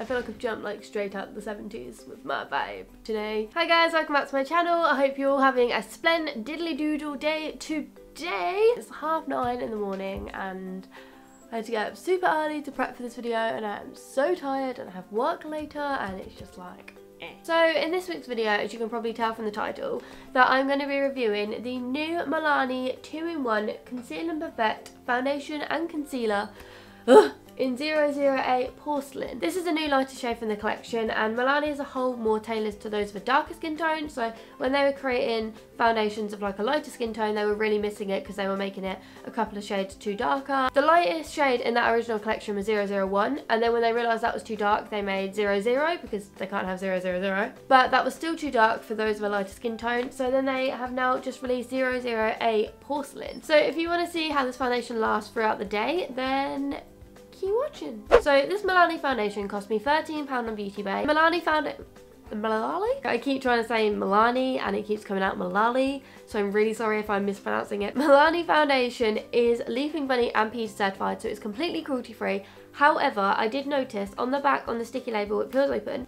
I feel like I've jumped like straight out of the 70s with my vibe today. Hi guys, welcome back to my channel. I hope you're all having a splendidly doodle day today. It's 9:30 in the morning and I had to get up super early to prep for this video and I'm so tired and I have work later and it's just like So in this week's video, as you can probably tell from the title, that I'm going to be reviewing the new Milani 2-in-1 Conceal and Perfect Foundation and Concealer in 008 Porcelain. This is a new lighter shade from the collection and Milani as a whole more tailored to those with darker skin tones, so when they were creating foundations of like a lighter skin tone they were really missing it because they were making it a couple of shades too darker. The lightest shade in that original collection was 001 and then when they realised that was too dark they made 00 because they can't have 000, but that was still too dark for those with a lighter skin tone, so then they have now just released 008 Porcelain. So if you want to see how this foundation lasts throughout the day, then keep watching. So this Milani foundation cost me £13 on Beauty Bay. Milani found it. Milani? I keep trying to say Milani and it keeps coming out Milali, so I'm really sorry if I'm mispronouncing it. Milani foundation is Leaping Bunny and PETA certified, so it's completely cruelty free. However, I did notice on the back on the sticky label it feels open,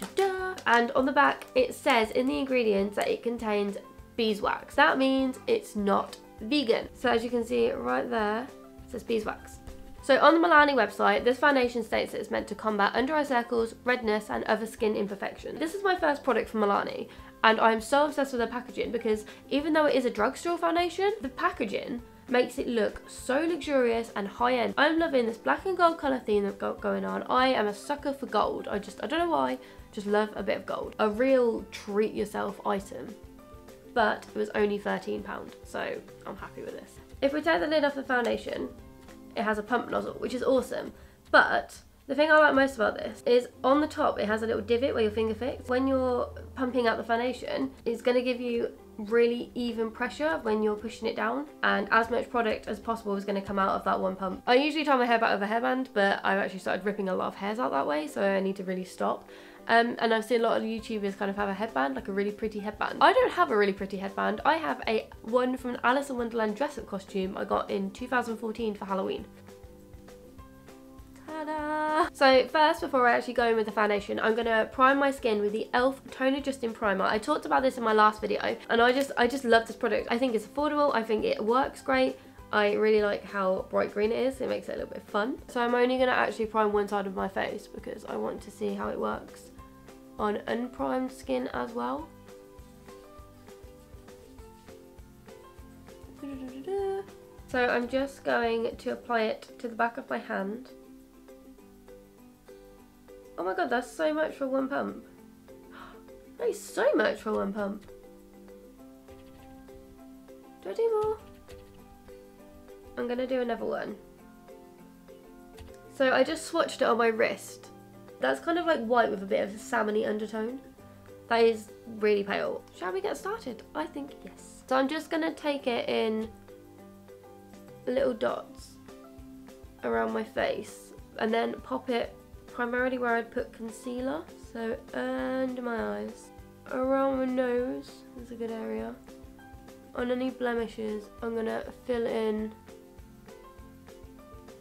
and on the back it says in the ingredients that it contains beeswax. That means it's not vegan. So as you can see right there, it says beeswax. So on the Milani website, this foundation states that it's meant to combat under eye circles, redness and other skin imperfections. This is my first product from Milani and I'm so obsessed with the packaging because even though it is a drugstore foundation, the packaging makes it look so luxurious and high-end. I'm loving this black and gold colour theme that's got going on. I am a sucker for gold. I don't know why, just love a bit of gold. A real treat yourself item. But it was only £13, so I'm happy with this. If we take the lid off the foundation, it has a pump nozzle, which is awesome, but the thing I like most about this is on the top it has a little divot where your finger fits. When you're pumping out the foundation, it's going to give you really even pressure when you're pushing it down, and as much product as possible is going to come out of that one pump. I usually tie my hair back with a hairband, but I've actually started ripping a lot of hairs out that way, so I need to really stop. And I've seen a lot of YouTubers kind of have a headband, like a really pretty headband. I don't have a really pretty headband. I have one from an Alice in Wonderland dress-up costume I got in 2014 for Halloween. Ta-da! So first, before I actually go in with the foundation, I'm going to prime my skin with the e.l.f. Tone Adjusting Primer. I talked about this in my last video, and I just love this product. I think it's affordable. I think it works great. I really like how bright green it is. It makes it a little bit fun. So I'm only going to actually prime one side of my face because I want to see how it works on unprimed skin as well. So I'm just going to apply it to the back of my hand. Oh my god, that's so much for one pump. That is so much for one pump. Do I do more? I'm gonna do another one. So I just swatched it on my wrist. That's kind of like white with a bit of a salmony undertone. That is really pale. Shall we get started? I think yes. So I'm just going to take it in little dots around my face and then pop it primarily where I'd put concealer. So under my eyes, around my nose is a good area. On any blemishes, I'm going to fill in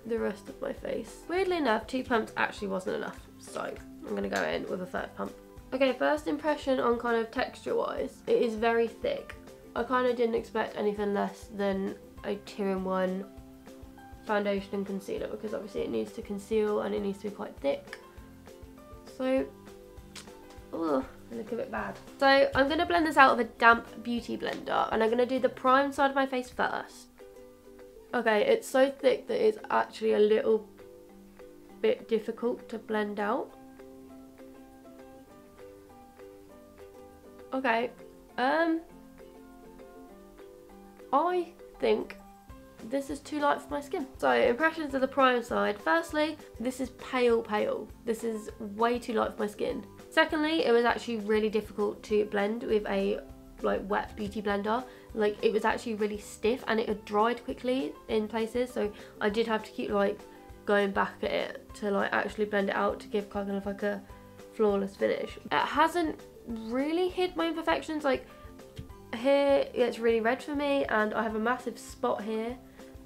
the rest of my face. Weirdly enough, 2 pumps actually wasn't enough, so I'm going to go in with a 3rd pump. Okay, first impression on kind of texture wise, it is very thick. I kind of didn't expect anything less than a 2-in-1 foundation and concealer because obviously it needs to conceal and it needs to be quite thick. So, oh, I look a bit bad. So I'm going to blend this out with a damp beauty blender and I'm going to do the prime side of my face first. Okay, it's so thick that it's actually a little bit difficult to blend out. Okay, I think this is too light for my skin. So impressions of the prime side. Firstly, this is pale. This is way too light for my skin. Secondly, it was actually really difficult to blend with a like wet beauty blender. Like it was actually really stiff and it had dried quickly in places, so I did have to keep like going back at it to like actually blend it out to give kind of like a flawless finish. It hasn't really hid my imperfections. Like here it's really red for me and I have a massive spot here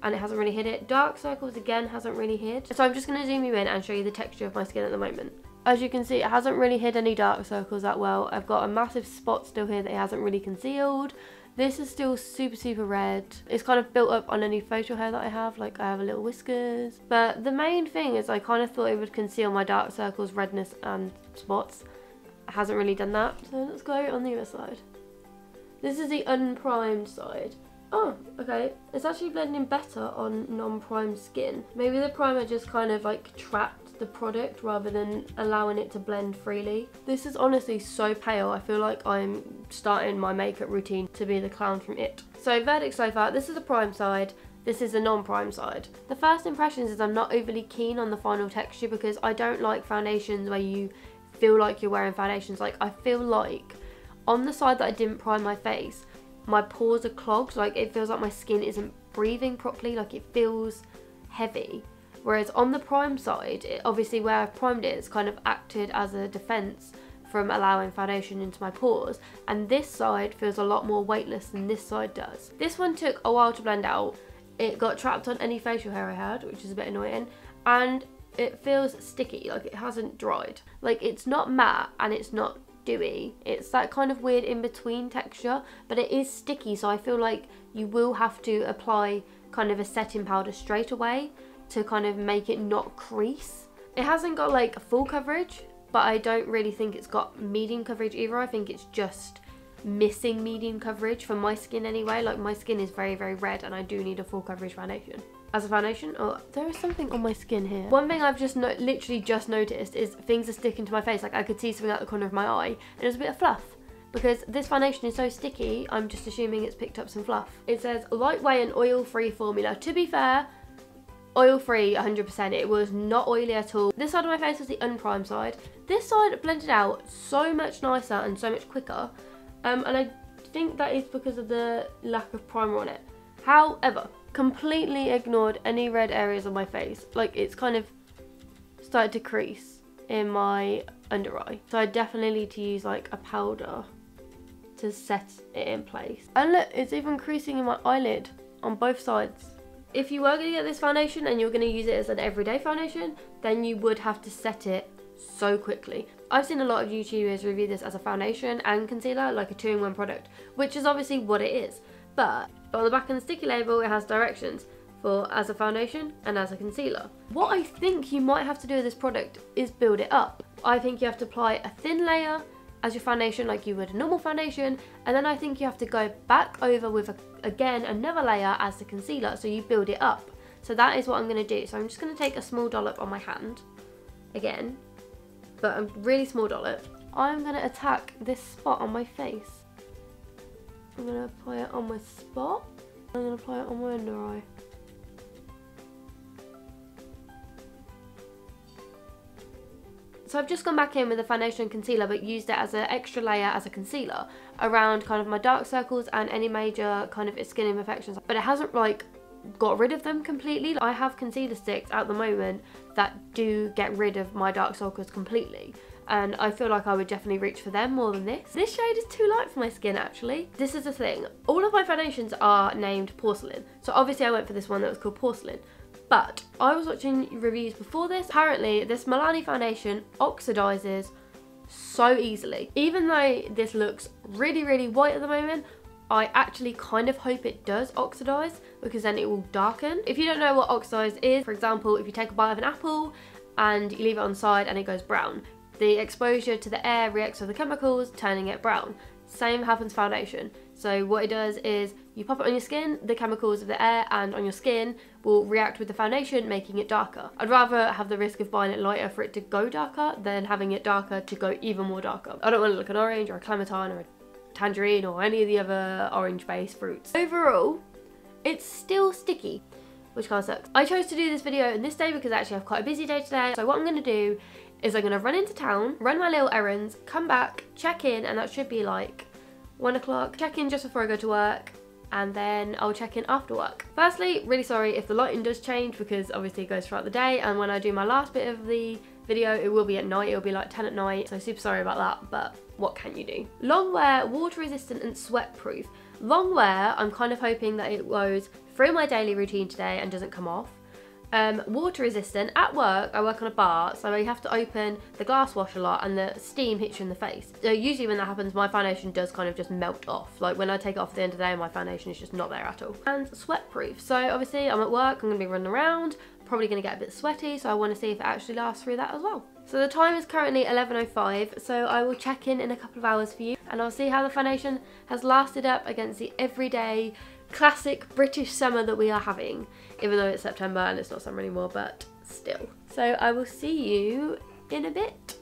and it hasn't really hid it. Dark circles again hasn't really hid. So I'm just going to zoom you in and show you the texture of my skin at the moment. As you can see, it hasn't really hid any dark circles that well. I've got a massive spot still here that it hasn't really concealed. This is still super red. It's kind of built up on any facial hair that I have, like I have a little whiskers. But the main thing is I kind of thought it would conceal my dark circles, redness and spots. It hasn't really done that. So let's go on the other side. This is the unprimed side. Oh, okay. It's actually blending better on non-primed skin. Maybe the primer just kind of like trapped the product rather than allowing it to blend freely. This is honestly so pale. I feel like I'm starting my makeup routine to be the clown from It. So verdict so far, this is the prime side, this is the non-prime side. The first impressions is I'm not overly keen on the final texture because I don't like foundations where you feel like you're wearing foundations. Like I feel like on the side that I didn't prime my face, my pores are clogged. Like it feels like my skin isn't breathing properly, like it feels heavy. Whereas on the prime side, obviously where I've primed it, it's kind of acted as a defense from allowing foundation into my pores. And this side feels a lot more weightless than this side does. This one took a while to blend out. It got trapped on any facial hair I had, which is a bit annoying. And it feels sticky, like it hasn't dried. Like it's not matte and it's not dewy. It's that kind of weird in-between texture, but it is sticky. So I feel like you will have to apply kind of a setting powder straight away to kind of make it not crease. It hasn't got like full coverage, but I don't really think it's got medium coverage either. I think it's just missing medium coverage for my skin anyway. Like my skin is very red and I do need a full coverage foundation. As a foundation, oh, there is something on my skin here. One thing I've just literally just noticed is things are sticking to my face. Like I could see something out the corner of my eye and there's a bit of fluff. Because this foundation is so sticky, I'm just assuming it's picked up some fluff. It says lightweight and oil-free formula. To be fair, oil-free 100%. It was not oily at all. This side of my face was the unprimed side. This side blended out so much nicer and so much quicker. And I think that is because of the lack of primer on it. However, completely ignored any red areas on my face. Like it's kind of started to crease in my under eye. So I definitely need to use like a powder to set it in place. And look, it's even creasing in my eyelid on both sides. If you were going to get this foundation and you're going to use it as an everyday foundation, then you would have to set it so quickly. I've seen a lot of YouTubers review this as a foundation and concealer, like a 2-in-1 product, which is obviously what it is. But on the back of the sticky label, it has directions for as a foundation and as a concealer. What I think you might have to do with this product is build it up. I think you have to apply a thin layer as your foundation like you would a normal foundation, and then I think you have to go back over with again another layer as the concealer, so you build it up. So that is what I'm going to do. So I'm just going to take a small dollop on my hand again, but a really small dollop. I'm going to attack this spot on my face. I'm going to apply it on my spot. I'm going to apply it on my under eye. So I've just gone back in with the foundation and concealer, but used it as an extra layer as a concealer around kind of my dark circles and any major kind of skin imperfections. But it hasn't like got rid of them completely. I have concealer sticks at the moment that do get rid of my dark circles completely. And I feel like I would definitely reach for them more than this. This shade is too light for my skin actually. This is the thing. All of my foundations are named Porcelain. So obviously I went for this one that was called Porcelain. But I was watching reviews before this. Apparently this Milani foundation oxidizes so easily. Even though this looks really white at the moment, I actually kind of hope it does oxidize because then it will darken. If you don't know what oxidize is, for example, if you take a bite of an apple and you leave it on the side and it goes brown, the exposure to the air reacts with the chemicals, turning it brown. Same happens foundation. So what it does is you pop it on your skin, the chemicals of the air and on your skin will react with the foundation, making it darker. I'd rather have the risk of buying it lighter for it to go darker than having it darker to go even more darker. I don't want to look an orange or a clementine or a tangerine or any of the other orange based fruits. Overall, it's still sticky, which kind of sucks. I chose to do this video in this day because actually I have quite a busy day today. So what I'm going to do is I'm going to run into town, run my little errands, come back, check in, and that should be like 1 o'clock. Check in just before I go to work, and then I'll check in after work. Firstly, really sorry if the lighting does change because obviously it goes throughout the day, and when I do my last bit of the video it will be at night. It'll be like 10 at night, so super sorry about that, but what can you do? Long wear, water resistant and sweat proof. Long wear, I'm kind of hoping that it goes through my daily routine today and doesn't come off. water resistant. At work, I work on a bar, so you have to open the glass wash a lot and the steam hits you in the face. So usually when that happens, my foundation does kind of just melt off. Like when I take it off at the end of the day, my foundation is just not there at all. And sweat proof. So obviously I'm at work, I'm gonna be running around, probably gonna get a bit sweaty, so I wanna see if it actually lasts through that as well. So the time is currently 11:05, so I will check in a couple of hours for you and I'll see how the foundation has lasted up against the everyday classic British summer that we are having, even though it's September and it's not summer anymore, but still. So I will see you in a bit.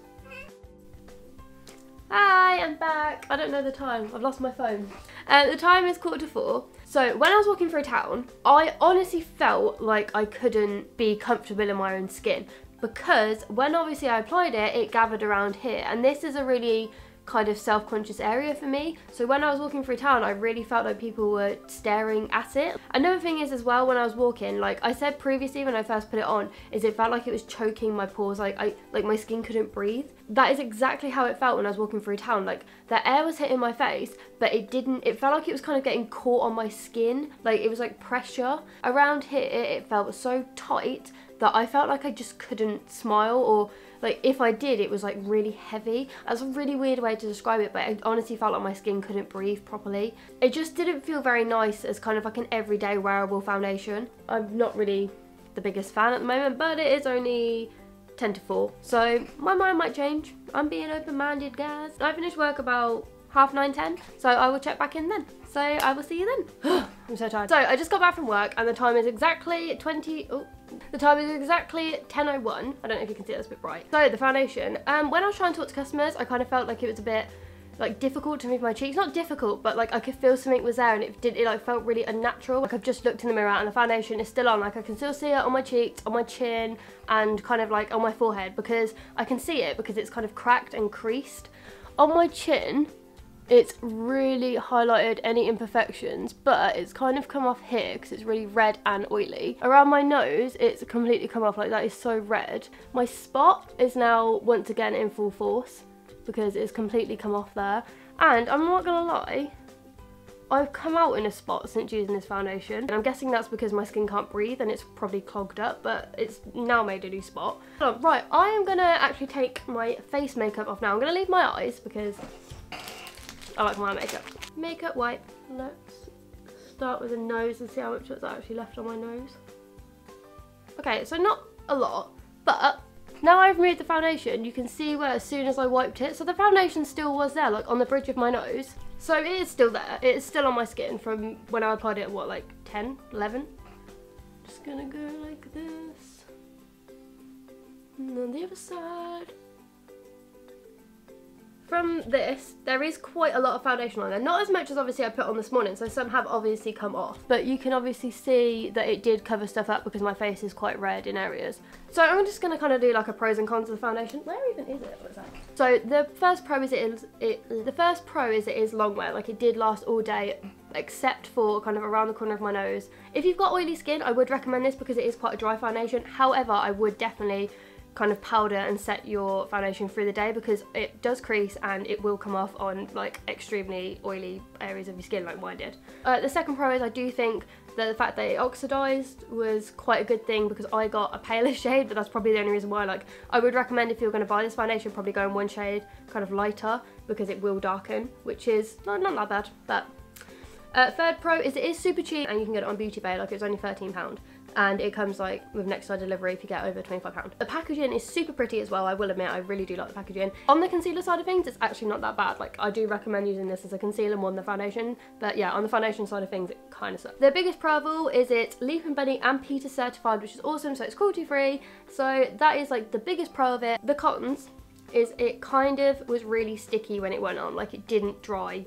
Hi, I'm back. I don't know the time, I've lost my phone. The time is 4:45. So when I was walking through town, I honestly felt like I couldn't be comfortable in my own skin, because when obviously I applied it, it gathered around here, and this is a really kind of self-conscious area for me. So when I was walking through town, I really felt like people were staring at it. Another thing is as well, when I was walking, like I said previously when I first put it on, is it felt like it was choking my pores, like my skin couldn't breathe. That is exactly how it felt when I was walking through town. Like the air was hitting my face, but it felt like it was kind of getting caught on my skin. Like it was like pressure. Around here, it felt so tight that I felt like I just couldn't smile, or like if I did, it was like really heavy. That's a really weird way to describe it, but I honestly felt like my skin couldn't breathe properly. It just didn't feel very nice as kind of like an everyday wearable foundation. I'm not really the biggest fan at the moment, but it is only 10:45, so my mind might change. I'm being open-minded, guys. I finished work about 9:30, 10, so I will check back in then. So I will see you then. I'm so tired. So I just got back from work and the time is exactly 10:01. I don't know if you can see it, that's a bit bright. So the foundation, when I was trying to talk to customers, I kind of felt like it was a bit like difficult to move my cheeks. Not difficult, but like I could feel something was there, and it like felt really unnatural. Like I've just looked in the mirror and the foundation is still on. Like I can still see it on my cheeks, on my chin, and kind of like on my forehead, because I can see it because it's kind of cracked and creased. On my chin, it's really highlighted any imperfections, but it's kind of come off here because it's really red and oily. Around my nose, it's completely come off. Like that is so red. My spot is now once again in full force because it's completely come off there. And I'm not gonna lie, I've come out in a spot since using this foundation, and I'm guessing that's because my skin can't breathe and it's probably clogged up, but it's now made a new spot. Right, I am gonna actually take my face makeup off now. I'm gonna leave my eyes because I like my makeup. Makeup wipe. Let's start with the nose and see how much is actually left on my nose. Okay, so not a lot, but now I've removed the foundation, you can see where as soon as I wiped it, so the foundation still was there, like on the bridge of my nose. So it is still there. It is still on my skin from when I applied it at what, like 10, 11? Just gonna go like this. And on the other side. From this, there is quite a lot of foundation on there. Not as much as obviously I put on this morning, so some have obviously come off. But you can obviously see that it did cover stuff up because my face is quite red in areas. So I'm just going to kind of do like a pros and cons of the foundation. Where even is it? What is that? So the first pro is it is long wear. Like it did last all day, except for kind of around the corner of my nose. If you've got oily skin, I would recommend this because it is quite a dry foundation. However, I would definitely kind of powder and set your foundation through the day because it does crease and it will come off on like extremely oily areas of your skin like mine did. The second pro is I do think that the fact that it oxidized was quite a good thing because I got a paler shade, but that's probably the only reason why. Like I would recommend if you're going to buy this foundation, probably go in one shade kind of lighter because it will darken, which is not that bad. But third pro is it is super cheap and you can get it on Beauty Bay. Like it was only £13. And it comes like with next day delivery if you get over £25. The packaging is super pretty as well, I will admit, I really do like the packaging. On the concealer side of things, it's actually not that bad. Like I do recommend using this as a concealer more than the foundation, but yeah, on the foundation side of things, it kind of sucks. The biggest pro of all is it's Leap and Bunny and Peter certified, which is awesome, so it's cruelty free. So that is like the biggest pro of it. The cons is it kind of was really sticky when it went on, like it didn't dry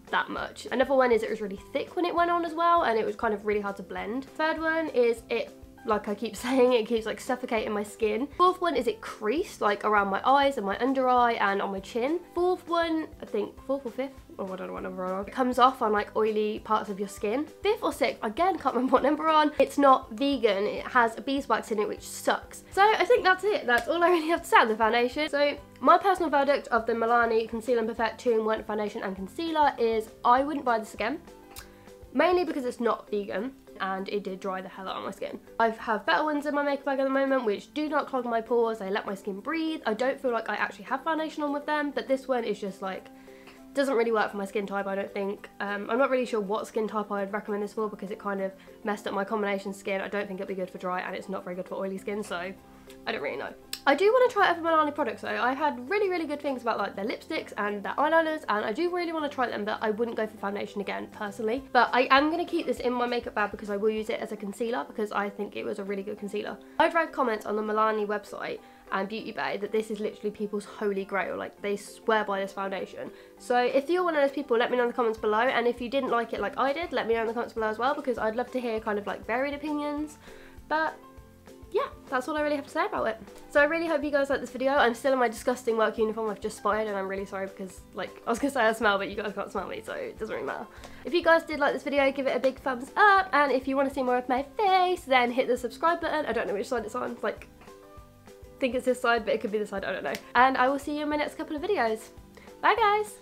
that much. Another one is it was really thick when it went on as well, and it was kind of really hard to blend. Third one is it, like I keep saying, it keeps like suffocating my skin. Fourth one is it creased like around my eyes and my under eye and on my chin. Fourth one, I think fourth or fifth, oh I don't know what number I'm on, it comes off on like oily parts of your skin. Fifth or sixth, again can't remember what number I'm on, it's not vegan, it has beeswax in it which sucks. So I think that's it, that's all I really have to say on the foundation. So my personal verdict of the Milani Conceal and Perfect 2-in-1 foundation and concealer is I wouldn't buy this again. Mainly because it's not vegan. and it did dry the hell out of my skin. I have better ones in my makeup bag at the moment which do not clog my pores, they let my skin breathe. I don't feel like I actually have foundation on with them, but this one is just like, doesn't really work for my skin type, I don't think. I'm not really sure what skin type I'd recommend this for because it kind of messed up my combination skin. I don't think it'd be good for dry, and it's not very good for oily skin, so I don't really know. I do want to try other Milani products though. I had really good things about like their lipsticks and their eyeliners, and I do really want to try them, but I wouldn't go for foundation again personally. But I am going to keep this in my makeup bag because I will use it as a concealer because I think it was a really good concealer. I've read comments on the Milani website and Beauty Bay that this is literally people's holy grail, like they swear by this foundation. So if you're one of those people, let me know in the comments below, and if you didn't like it like I did, let me know in the comments below as well, because I'd love to hear kind of like varied opinions. But yeah, that's all I really have to say about it. So I really hope you guys like this video. I'm still in my disgusting work uniform I've just spotted, and I'm really sorry because, like, I was gonna say I smell, but you guys can't smell me, so it doesn't really matter. If you guys did like this video, give it a big thumbs up, and if you want to see more of my face, then hit the subscribe button. I don't know which side it's on, like, I think it's this side, but it could be this side, I don't know. And I will see you in my next couple of videos. Bye guys!